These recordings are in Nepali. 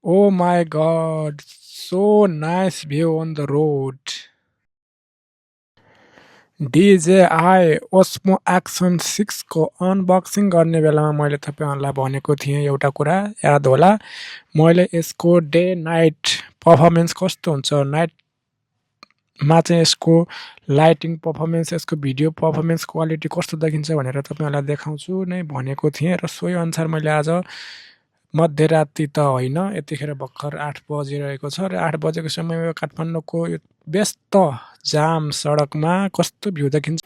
Oh my god, so nice view on the road. DJI Osmo Action 6 को अनबक्सिङ गर्ने बेलामा मैले तपाईँहरूलाई भनेको थिएँ एउटा कुरा याद होला। मैले यसको डे नाइट पर्फर्मेन्स कस्तो हुन्छ, नाइटमा चाहिँ यसको लाइटिङ पर्फर्मेन्स, यसको भिडियो पर्फर्मेन्स क्वालिटी कस्तो देखिन्छ भनेर तपाईँहरूलाई देखाउँछु नै भनेको थिएँ र सोही अनुसार मैले आज मध्यराति त होइन, यतिखेर भर्खर 8 बजिरहेको छ र 8 बजेको समयमा काठमाडौँको यो व्यस्त जाम सडकमा कस्तो भ्यू देखिन्छ,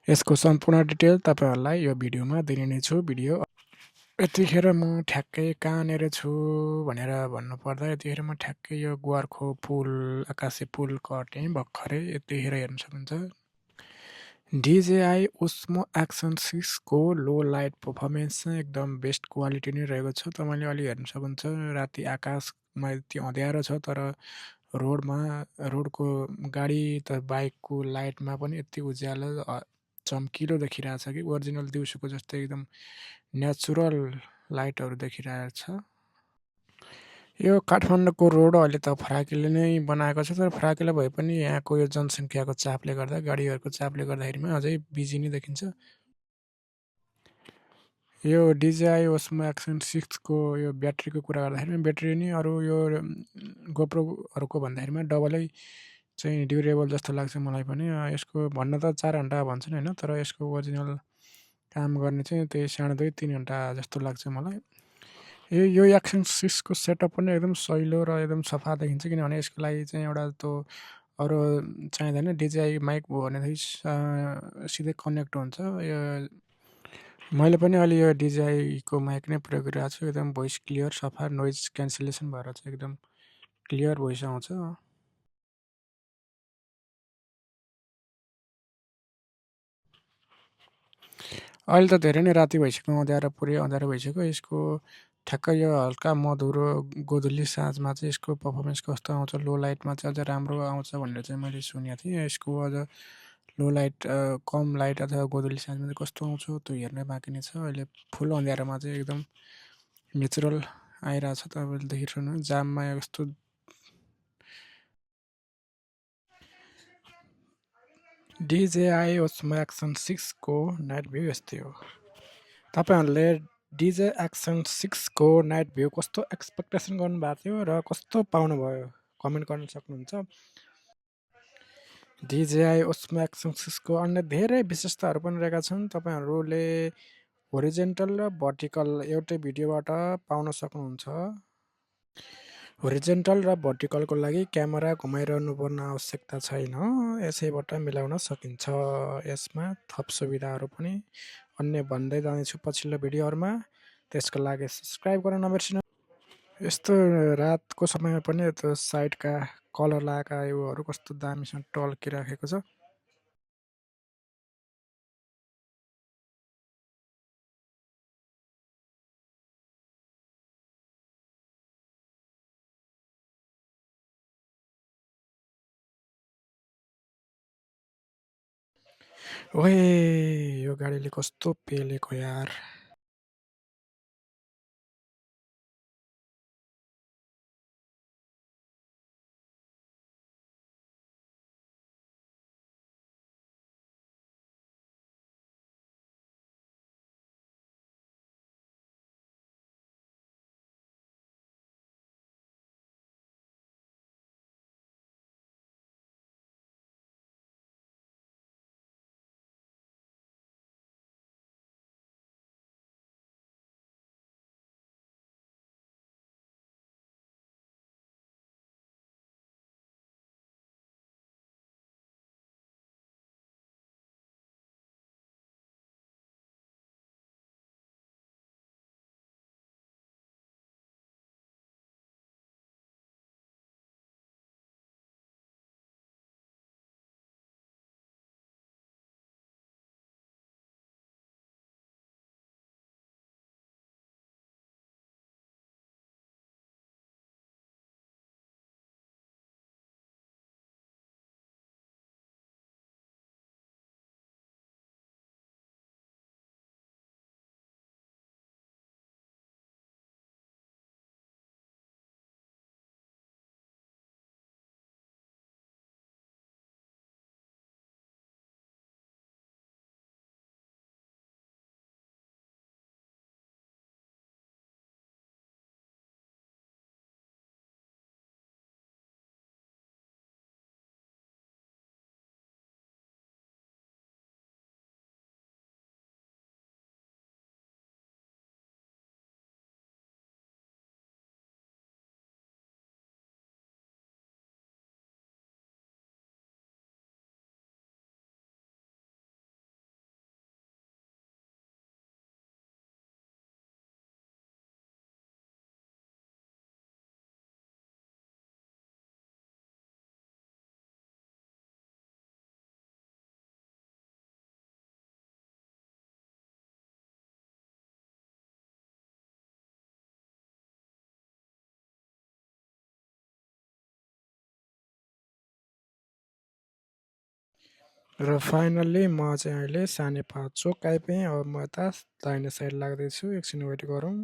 यसको सम्पूर्ण डिटेल तपाईँहरूलाई यो भिडियोमा दिने नै छु। भिडियो यतिखेर म ठ्याक्कै कहाँनिर छु भनेर भन्नुपर्दा यतिखेर म ठ्याक्कै यो गुवारखो पुल, आकासे पुल कटेँ भर्खरै, यतिखेर हेर्न सक्नुहुन्छ। DJI Osmo Action 6 को लो लाइट पर्फर्मेन्स चाहिँ एकदम बेस्ट क्वालिटी नै रहेको छ। तपाईँले अलि हेर्न सक्नुहुन्छ, राति आकाशमा यति अँध्यारो छ तर रोडको गाडी त बाइकको लाइटमा पनि यति उज्यालो चम्किलो देखिरहेछ कि ओरिजिनल दिउँसोको जस्तै एकदम नेचुरल लाइटहरू देखिरहेछ। यो काठमाडौँको रोड अहिले त फराकिलो नै बनाएको छ, तर फराकिलो भए पनि यहाँको यो जनसङ्ख्याको चापले गर्दा, गाडीहरूको चापले गर्दाखेरिमा अझै बिजी नै देखिन्छ। यो DJI Osmo Action 6 को यो ब्याट्रीको कुरा गर्दाखेरि ब्याट्री नि अरू यो गोप्रोहरूको भन्दाखेरिमा डबलै चाहिँ ड्युरेबल जस्तो लाग्छ मलाई पनि। यसको भन्न त 4 घन्टा भन्छन् होइन, तर यसको ओरिजिनल काम गर्ने चाहिँ त्यही 2.5-3 घन्टा जस्तो लाग्छ मलाई। यो एक्सन 6 को सेटअप पनि एकदम सहिलो र एकदम सफा देखिन्छ, किनभने यसको लागि चाहिँ एउटा त्यो अरू चाहिँदैन। DJI माइक भयो भनेदेखि सिधै कनेक्ट हुन्छ। यो मैले पनि अलि यो DJI को माइक नै प्रयोग गरिरहेको छु। एकदम भोइस क्लियर, सफा, नोइज क्यान्सलेसन भएर चाहिँ एकदम क्लियर भोइस आउँछ। अहिले त धेरै नै राति भइसक्यो, अँध्यारो, पुरै अँध्यारो भइसक्यो। यसको ठ्याक्कै यो हल्का मधुरो गोधुली साँझमा चाहिँ यसको पर्फर्मेन्स कस्तो आउँछ, लो लाइटमा चाहिँ अझ राम्रो आउँछ भनेर चाहिँ मैले सुनेको थिएँ। यसको अझ लो लाइट, कम लाइट अथवा गोधुली साँझमा चाहिँ कस्तो आउँछ त्यो हेर्नै बाँकी नै छ। अहिले फुल अँध्यारोमा चाहिँ एकदम नेचुरल आइरहेछ। तपाईँले देखिरहनु जाममा कस्तो DJI Osmo Action 6 को नाइट भ्यू यस्तै हो। तपाईँहरूले DJI Action 6 को नाइट भ्यू कस्तो एक्सपेक्टेसन गर्नुभएको थियो र कस्तो पाउनुभयो कमेन्ट गर्न सक्नुहुन्छ। DJI Osmo Action 6 को अन्य धेरै विशेषताहरू पनि रहेका छन्। तपाईँहरूले होरिजेन्टल र भर्टिकल एउटै भिडियोबाट पाउन सक्नुहुन्छ। होरिजेन्टल र भर्टिकलको लागि क्यामेरा घुमाइरहनु पर्ने आवश्यकता छैन, यसैबाट मिलाउन सकिन्छ। यसमा थप सुविधाहरू पनि अन्य भन्दै जानेछु पछिल्लो भिडियोहरूमा, त्यसको लागि सब्सक्राइब गर्न नबिर्सिनु। यस्तो रातको समयमा पनि त्यो साइडका कलर लगाएका योहरू कस्तो दामीसँग टल्किराखेको छ। ओए यो गाडीले कस्तो पेलेको यार। र फाइनल्ली म चाहिँ अहिले सानेपा चोक आइपुगेँ। अब म यता दाहिने साइड लाग्दैछु। एकछिन वेट गरौँ।